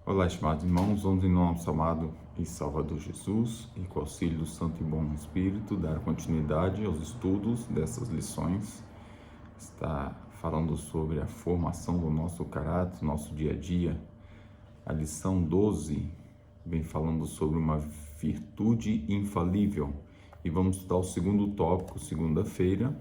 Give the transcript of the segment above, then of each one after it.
Olá, estimados irmãos, vamos em nome do nosso amado e Salvador Jesus e com o auxílio do Santo e Bom Espírito dar continuidade aos estudos dessas lições. Está falando sobre a formação do nosso caráter, nosso dia a dia. A lição 12 vem falando sobre uma virtude infalível e vamos estudar o segundo tópico, segunda-feira,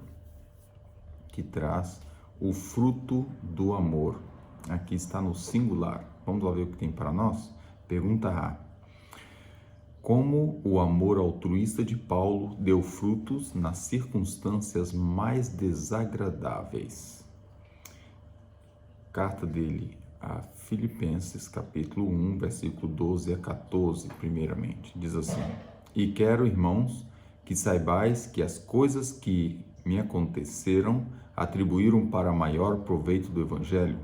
que traz o fruto do amor. Aqui está no singular. Vamos lá ver o que tem para nós? Pergunta A. Como o amor altruísta de Paulo deu frutos nas circunstâncias mais desagradáveis? Carta dele a Filipenses, capítulo 1, versículo 12 a 14, primeiramente. Diz assim: E quero, irmãos, que saibais que as coisas que me aconteceram atribuíram para maior proveito do Evangelho,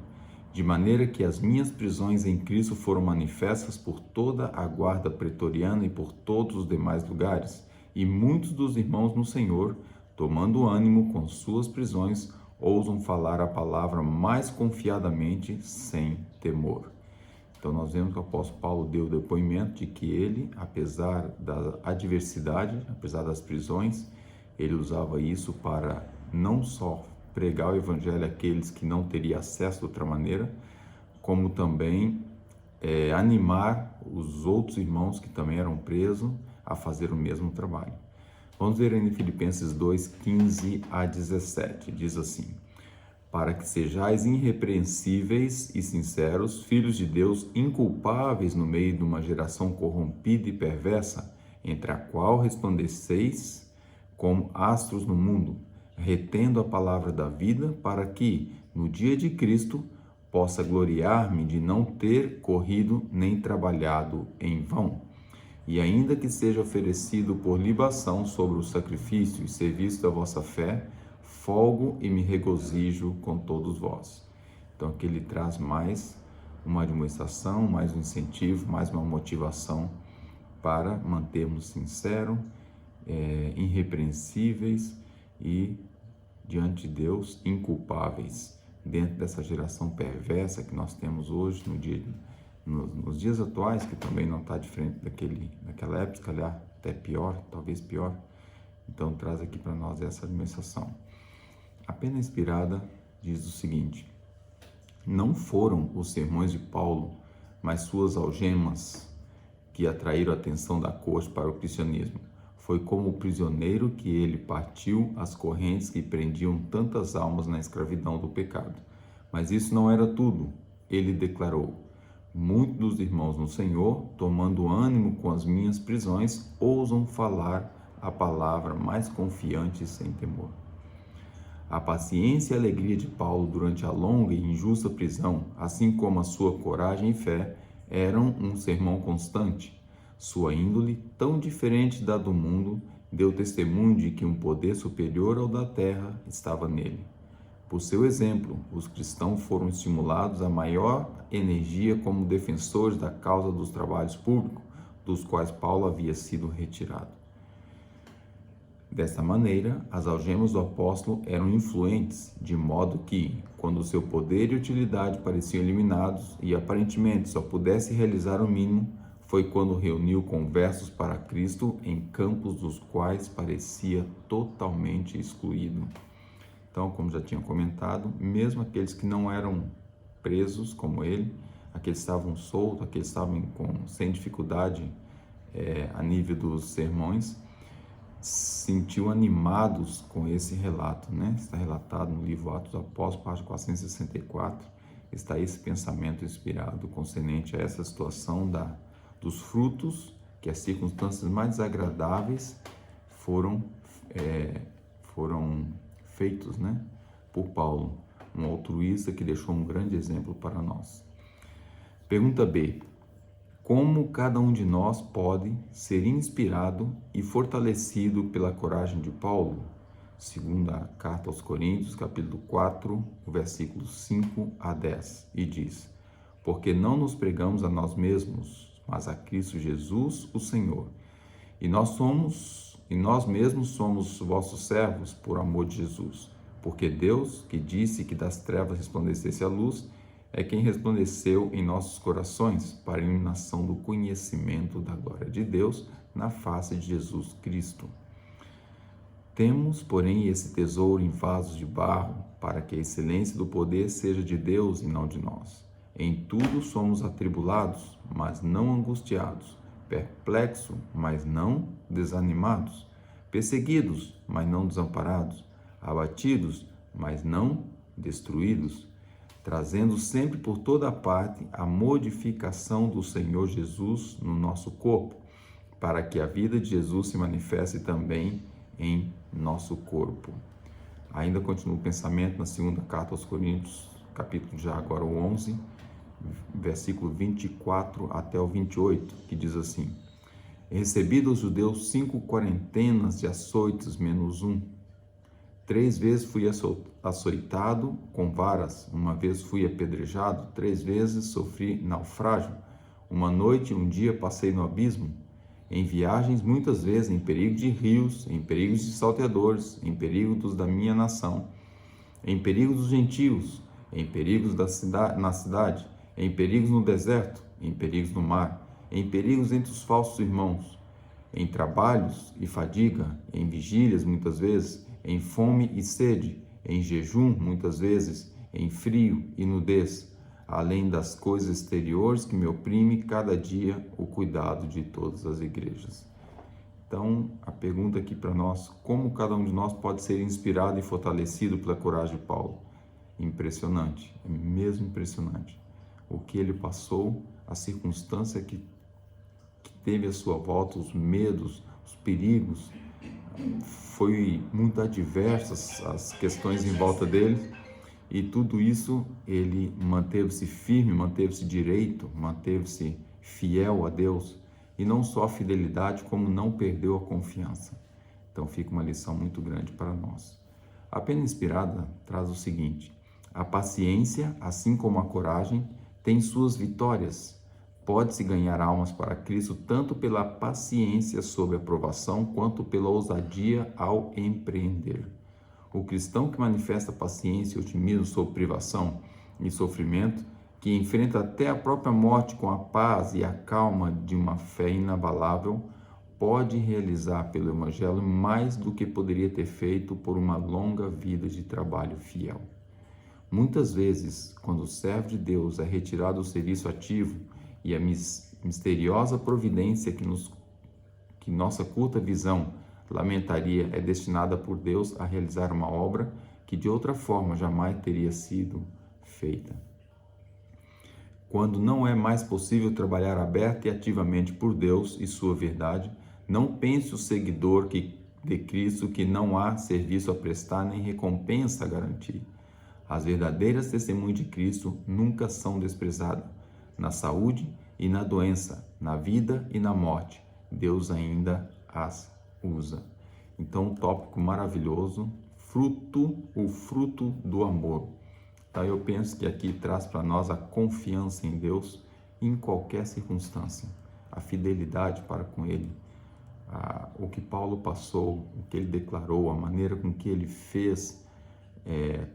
de maneira que as minhas prisões em Cristo foram manifestas por toda a guarda pretoriana e por todos os demais lugares, e muitos dos irmãos no Senhor, tomando ânimo com suas prisões, ousam falar a palavra mais confiadamente, sem temor. Então nós vemos que o apóstolo Paulo deu o depoimento de que ele, apesar da adversidade, apesar das prisões, ele usava isso para não só pregar o evangelho àqueles que não teriam acesso de outra maneira, como também animar os outros irmãos que também eram presos a fazer o mesmo trabalho. Vamos ver em Filipenses 2, 15 a 17, diz assim: Para que sejais irrepreensíveis e sinceros, filhos de Deus, inculpáveis no meio de uma geração corrompida e perversa, entre a qual resplandeceis como astros no mundo, retendo a palavra da vida, para que, no dia de Cristo, possa gloriar-me de não ter corrido nem trabalhado em vão. E ainda que seja oferecido por libação sobre o sacrifício e serviço da vossa fé, folgo e me regozijo com todos vós. Então aqui ele traz mais uma admoestação, mais um incentivo, mais uma motivação para mantermos sinceros, irrepreensíveis e diante de Deus inculpáveis dentro dessa geração perversa que nós temos hoje nos dias atuais, que também não está diferente daquela época, se calhar até pior, talvez pior. Então traz aqui para nós essa administração. A Pena Inspirada diz o seguinte: não foram os sermões de Paulo, mas suas algemas que atraíram a atenção da corte para o cristianismo. Foi como prisioneiro que ele partiu as correntes que prendiam tantas almas na escravidão do pecado. Mas isso não era tudo. Ele declarou: muitos dos irmãos no Senhor, tomando ânimo com as minhas prisões, ousam falar a palavra mais confiante e sem temor. A paciência e a alegria de Paulo durante a longa e injusta prisão, assim como a sua coragem e fé, eram um sermão constante. Sua índole, tão diferente da do mundo, deu testemunho de que um poder superior ao da terra estava nele. Por seu exemplo, os cristãos foram estimulados a maior energia como defensores da causa dos trabalhos públicos, dos quais Paulo havia sido retirado. Desta maneira, as algemas do apóstolo eram influentes, de modo que, quando seu poder e utilidade pareciam eliminados e aparentemente só pudesse realizar o mínimo, foi quando reuniu conversos para Cristo em campos dos quais parecia totalmente excluído. Então, como já tinha comentado, mesmo aqueles que não eram presos como ele, aqueles que estavam soltos, aqueles que estavam sem dificuldade a nível dos sermões, sentiu animados com esse relato, né? Está relatado no livro Atos dos Apóstolos, página 464, está esse pensamento inspirado concernente a essa situação dos frutos, que as circunstâncias mais desagradáveis foram feitos, né, por Paulo, um altruísta que deixou um grande exemplo para nós. Pergunta B. Como cada um de nós pode ser inspirado e fortalecido pela coragem de Paulo? Segunda carta aos Coríntios, capítulo 4, versículos 5 a 10, e diz: Porque não nos pregamos a nós mesmos, mas a Cristo Jesus, o Senhor. E nós mesmos somos vossos servos por amor de Jesus. Porque Deus, que disse que das trevas resplandecesse a luz, é quem resplandeceu em nossos corações para a iluminação do conhecimento da glória de Deus na face de Jesus Cristo. Temos, porém, esse tesouro em vasos de barro, para que a excelência do poder seja de Deus e não de nós. Em tudo somos atribulados, mas não angustiados, perplexos, mas não desanimados, perseguidos, mas não desamparados, abatidos, mas não destruídos, trazendo sempre por toda parte a modificação do Senhor Jesus no nosso corpo, para que a vida de Jesus se manifeste também em nosso corpo. Ainda continua o pensamento na segunda carta aos Coríntios, capítulo já agora o 11, versículo 24 até o 28, que diz assim: recebi dos judeus 5 quarentenas de açoites menos um. 3 vezes fui açoitado com varas, 1 vez fui apedrejado, 3 vezes sofri naufrágio, 1 noite e 1 dia passei no abismo, em viagens muitas vezes em perigo de rios, em perigos de salteadores, em perigos da minha nação, em perigos dos gentios, em perigos na cidade, em perigos no deserto, em perigos no mar, em perigos entre os falsos irmãos, em trabalhos e fadiga, em vigílias muitas vezes, em fome e sede, em jejum muitas vezes, em frio e nudez, além das coisas exteriores que me oprime cada dia o cuidado de todas as igrejas. Então, a pergunta aqui para nós: como cada um de nós pode ser inspirado e fortalecido pela coragem de Paulo? Impressionante, é mesmo impressionante. O que ele passou, a circunstância que teve à sua volta, os medos, os perigos, foi muito adversas as questões em volta dele, e tudo isso ele manteve-se firme, manteve-se direito, manteve-se fiel a Deus, e não só a fidelidade, como não perdeu a confiança. Então fica uma lição muito grande para nós. A Pena Inspirada traz o seguinte: a paciência, assim como a coragem, tem suas vitórias. Pode-se ganhar almas para Cristo tanto pela paciência sob a provação, quanto pela ousadia ao empreender. O cristão que manifesta paciência e otimismo sob privação e sofrimento, que enfrenta até a própria morte com a paz e a calma de uma fé inabalável, pode realizar pelo Evangelho mais do que poderia ter feito por uma longa vida de trabalho fiel. Muitas vezes, quando o servo de Deus é retirado do serviço ativo e a misteriosa providência que nossa curta visão lamentaria é destinada por Deus a realizar uma obra que de outra forma jamais teria sido feita. Quando não é mais possível trabalhar aberta e ativamente por Deus e sua verdade, não pense o seguidor de Cristo que não há serviço a prestar nem recompensa a garantir. As verdadeiras testemunhas de Cristo nunca são desprezadas. Na saúde e na doença, na vida e na morte, Deus ainda as usa. Então, um tópico maravilhoso, o fruto do amor. Então, eu penso que aqui traz para nós a confiança em Deus em qualquer circunstância, a fidelidade para com Ele, o que Paulo passou, o que ele declarou, a maneira com que ele fez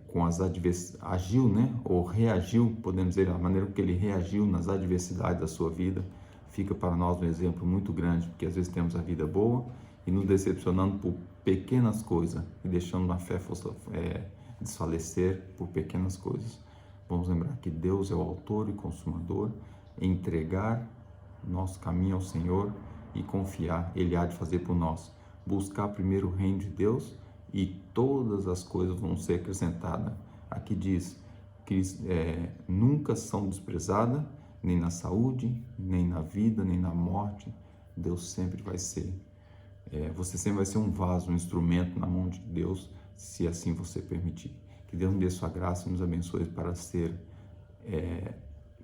com as adversidades, agiu, ou reagiu, podemos dizer, a maneira que ele reagiu nas adversidades da sua vida, fica para nós um exemplo muito grande, porque às vezes temos a vida boa e nos decepcionando por pequenas coisas e deixando a fé desfalecer por pequenas coisas. Vamos lembrar que Deus é o autor e consumador, entregar nosso caminho ao Senhor e confiar, Ele há de fazer por nós. Buscar primeiro o reino de Deus e todas as coisas vão ser acrescentadas. Aqui diz que nunca são desprezadas, nem na saúde, nem na vida, nem na morte. Deus sempre vai ser, você sempre vai ser um vaso, um instrumento na mão de Deus, se assim você permitir. Que Deus nos dê sua graça e nos abençoe para ser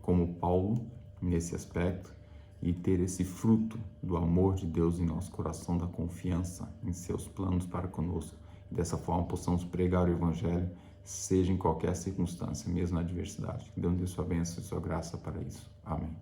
como Paulo nesse aspecto e ter esse fruto do amor de Deus em nosso coração, da confiança em seus planos para conosco. Dessa forma, possamos pregar o Evangelho, seja em qualquer circunstância, mesmo na adversidade. Que Deus nos dê sua bênção e sua graça para isso. Amém.